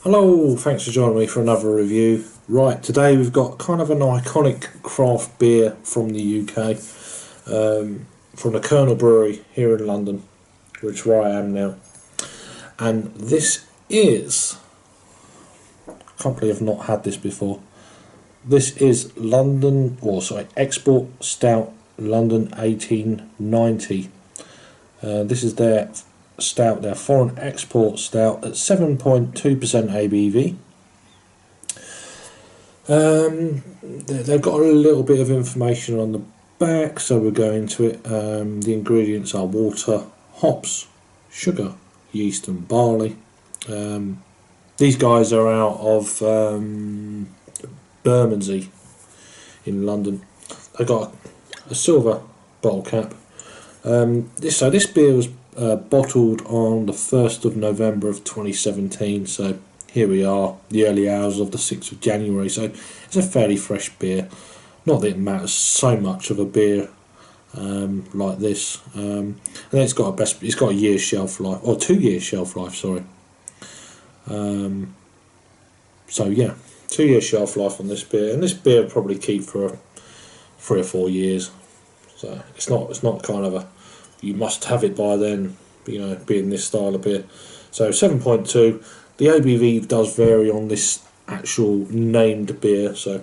Hello, thanks for joining me for another review. Right, today we've got kind of an iconic craft beer from the UK, from the Kernel Brewery here in London, which is where I am now. And this is, I can't believe I've not had this before. This is Export Stout London 1890. This is their stout, their foreign export stout at 7.2% ABV. They've got a little bit of information on the back, so we'll go into it. The ingredients are water, hops, sugar, yeast and barley. These guys are out of Bermondsey in London. They've got a silver bottle cap. This beer was bottled on the 1st of November of 2017, so here we are, the early hours of the 6th of January, so it's a fairly fresh beer. Not that it matters so much of a beer like this. And then it's got a year's shelf life, or 2 years shelf life, sorry. So yeah, 2 years shelf life on this beer, and this beer will probably keep for 3 or 4 years. So it's not kind of a you must have it by then, you know, being this style of beer. So 7.2. The ABV does vary on this actual named beer, so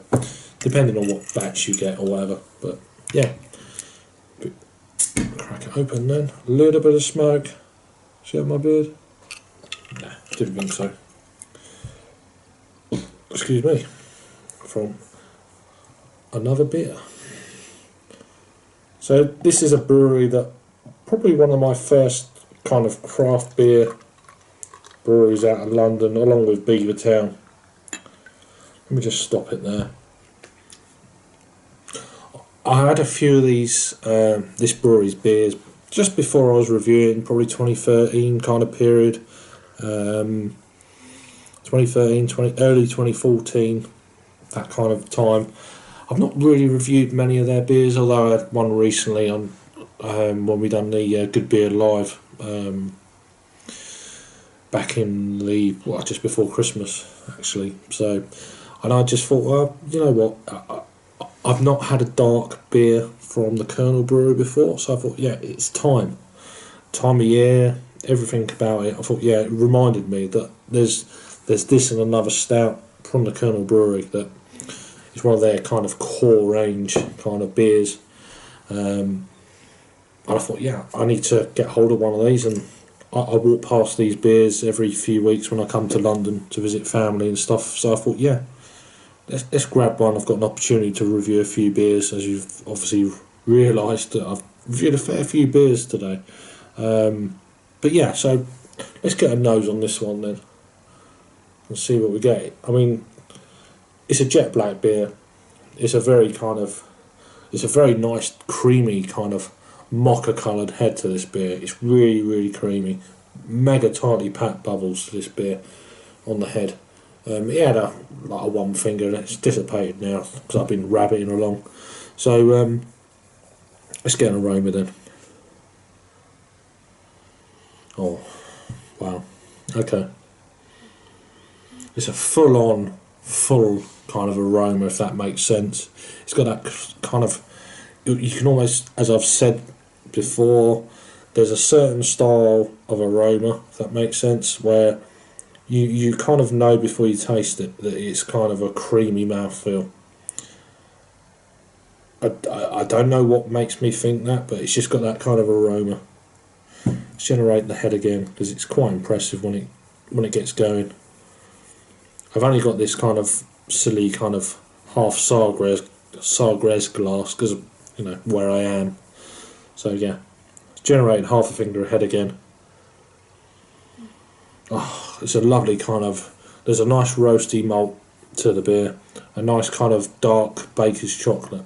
depending on what batch you get or whatever. But yeah, crack it open then. A little bit of smoke. See my beard? Nah, didn't think so. Excuse me. From another beer. So this is a brewery that probably one of my first kind of craft beer breweries out of London, along with Beavertown. Let me just stop it there. I had a few of these this brewery's beers just before I was reviewing, probably 2013 kind of period. 2013, early 2014, that kind of time. I've not really reviewed many of their beers, although I had one recently on when we done the Good Beer Live back in the just before Christmas actually. So, and I just thought, well, you know what, I've not had a dark beer from the Kernel Brewery before, so I thought, yeah, it's time of year, everything about it. I thought, yeah, it reminded me that there's this and another stout from the Kernel Brewery that is one of their kind of core range kind of beers. And I thought, yeah, I need to get hold of one of these, and I walk past these beers every few weeks when I come to London to visit family and stuff, so I thought, yeah, let's grab one. I've got an opportunity to review a few beers, as you've obviously realised that I've reviewed a fair few beers today. But yeah, so let's get a nose on this one then and see what we get. I mean, it's a jet black beer. It's a very nice creamy kind of mocha coloured head to this beer. It's really creamy, mega tightly packed bubbles to this beer on the head. It had a one finger and it's dissipated now because I've been rabbiting along. So let's get an aroma then. Oh wow, okay, it's a full kind of aroma, if that makes sense. It's got that kind of, you can almost, as I've said before, there's a certain style of aroma, if that makes sense, where you kind of know before you taste it that it's kind of a creamy mouthfeel. I don't know what makes me think that, but it's just got that kind of aroma. Let's generate the head again, because it's quite impressive when it gets going. I've only got this kind of silly kind of half Sagres glass because of, you know, where I am. So yeah, generating half a finger ahead again. Oh, it's a lovely kind of, there's a nice roasty malt to the beer, a nice kind of dark baker's chocolate,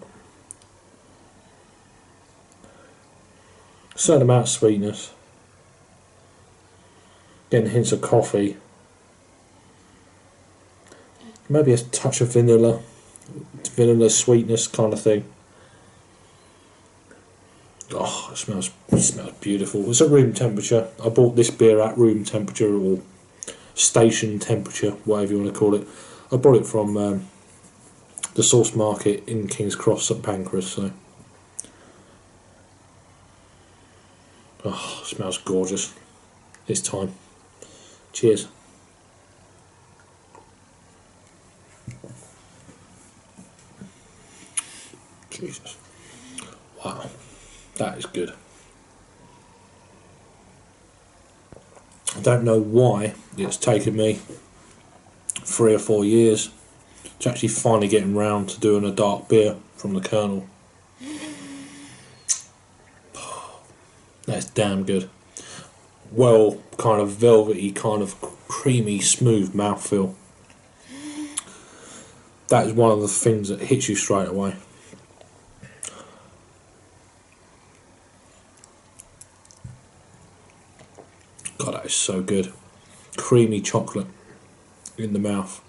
a certain amount of sweetness, getting hints of coffee, maybe a touch of vanilla sweetness kind of thing. Oh, it smells beautiful. It's at room temperature. I bought this beer at room temperature, or station temperature, whatever you want to call it. I bought it from the Source Market in King's Cross, St Pancras. So, oh, it smells gorgeous. It's time. Cheers. Jesus. Wow, that is good. I don't know why it's taken me 3 or 4 years to actually finally getting round to doing a dark beer from the Kernel. That's damn good. Well, kind of velvety, kind of creamy, smooth mouthfeel. That is one of the things that hits you straight away. God, that is so good. Creamy chocolate in the mouth.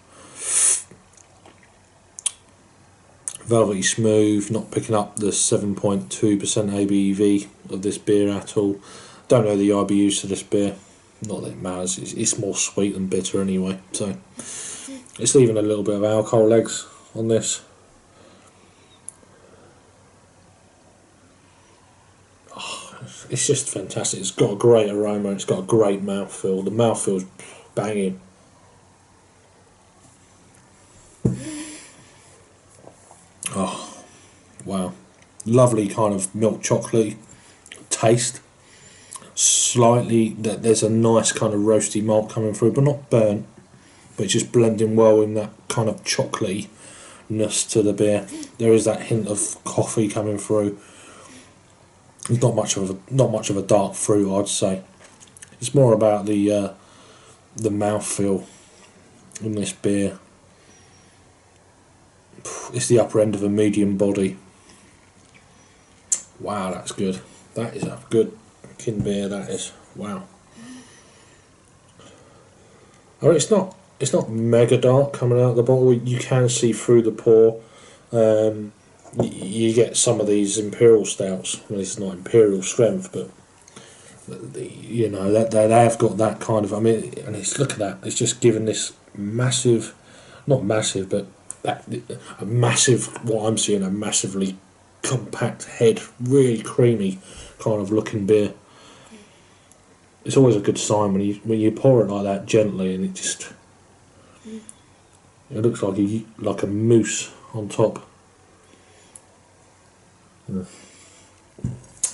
Velvety smooth, not picking up the 7.2% ABV of this beer at all. Don't know the IBUs to this beer. Not that it matters, it's more sweet than bitter anyway. So it's leaving a little bit of alcohol legs on this. It's just fantastic. It's got a great aroma. It's got a great mouthfeel. The mouthfeel's banging. Oh, wow. Lovely kind of milk chocolatey taste. Slightly, there's a nice kind of roasty malt coming through, but not burnt. But it's just blending well in that kind of chocolatiness to the beer. There is that hint of coffee coming through. It's not much of a dark fruit, I'd say. It's more about the mouthfeel in this beer. It's the upper end of a medium body. Wow, that's good. That is a good fucking beer. That is. Wow. I mean, it's not mega dark coming out of the bottle. You can see through the pour. You get some of these imperial stouts. Well, it's not imperial strength, but you know that they have got that kind of. I mean, and it's, look at that. It's just given this massive, not massive, but a massive. What I'm seeing, a massively compact head, really creamy kind of looking beer. It's always a good sign when you pour it like that gently, and it looks like a mousse on top.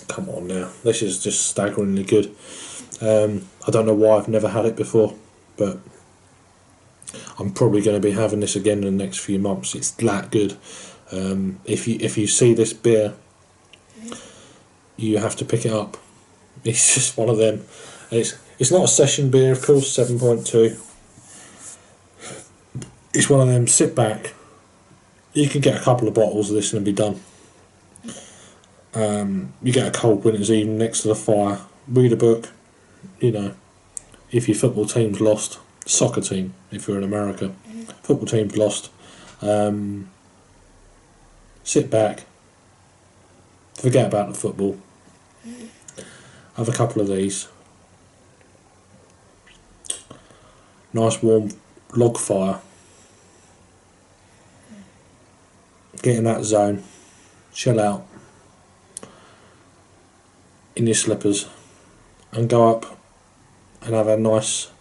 Come on now, this is just staggeringly good. I don't know why I've never had it before, but I'm probably going to be having this again in the next few months. It's that good. If you see this beer, you have to pick it up. It's just one of them. It's not a session beer, of course. 7.2. It's one of them. Sit back. You can get a couple of bottles of this and it'll be done. You get a cold winter's evening next to the fire, read a book, you know, if your football team's lost, soccer team, if you're in America, football team's lost, sit back, forget about the football, have a couple of these, nice warm log fire, get in that zone, chill out, in your slippers, and go up and have a nice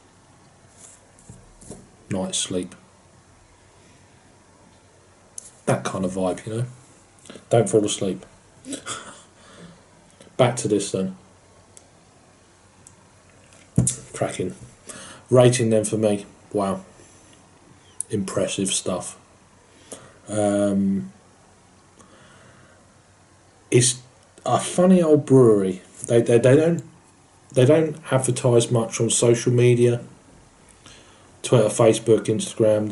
night's sleep. That kind of vibe, you know. Don't fall asleep. Back to this then. Cracking. Rating them for me. Wow. Impressive stuff. It's a funny old brewery. They don't advertise much on social media, Twitter, Facebook, Instagram.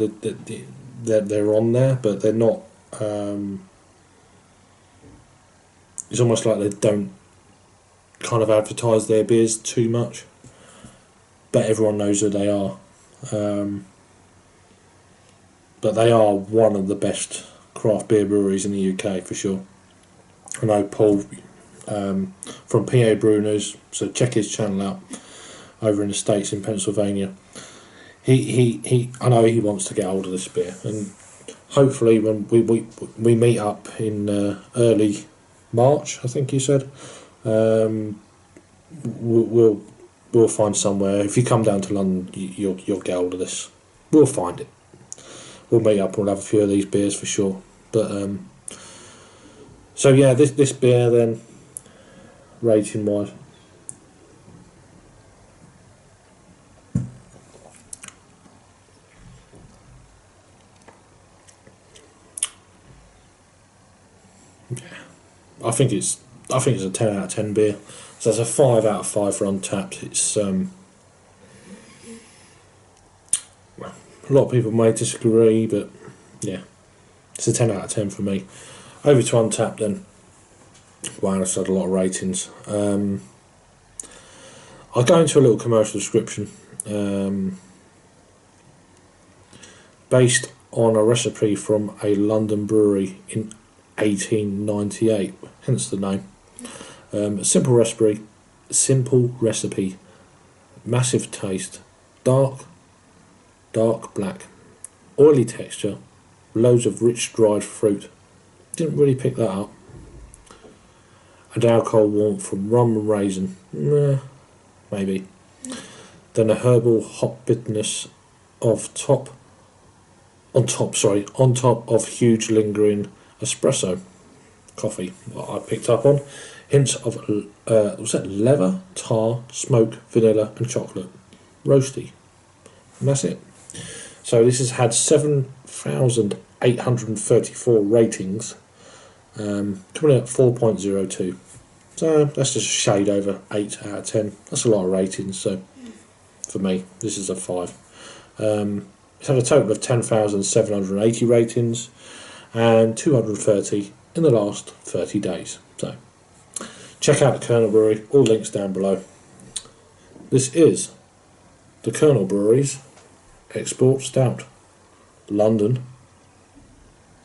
They're on there, but they're not. It's almost like they don't kind of advertise their beers too much, but everyone knows who they are. But they are one of the best craft beer breweries in the UK for sure. I know Paul from PA Brew News, so check his channel out over in the States in Pennsylvania. I know he wants to get hold of this beer, and hopefully when we meet up in early March, I think you said, we'll find somewhere. If you come down to London, you'll get hold of this. We'll find it. We'll meet up. We'll have a few of these beers for sure. But so yeah, this beer then, rating wise. I think it's a 10 out of 10 beer. So it's a 5 out of 5 for Untapped. It's a lot of people may disagree, but yeah, it's a 10 out of 10 for me. Over to Untapped then. Wow, I've had a lot of ratings. I'll go into a little commercial description. Based on a recipe from a London brewery in 1898, hence the name. Simple recipe, massive taste, dark black, oily texture, loads of rich dried fruit. Didn't really pick that up. And alcohol warmth from rum and raisin, maybe. Then a herbal hop bitterness on top of huge lingering espresso coffee that I picked up on. Hints of was that leather, tar, smoke, vanilla and chocolate. Roasty. And that's it. So this has had 7,834 ratings, coming in at 4.02. So that's just a shade over 8 out of 10. That's a lot of ratings, so for me this is a 5. It's had a total of 10,780 ratings and 230 in the last 30 days. So check out the Kernel Brewery, all links down below. This is the Kernel Brewery's Export Stout, London,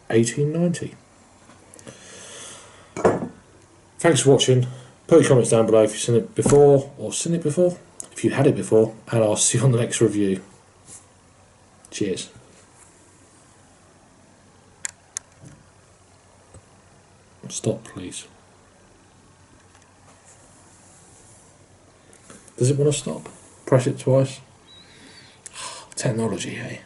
1890. Thanks for watching. Put your comments down below if you've seen it before, if you had it before, and I'll see you on the next review. Cheers. Stop, please. Does it want to stop? Press it twice. Technology, hey?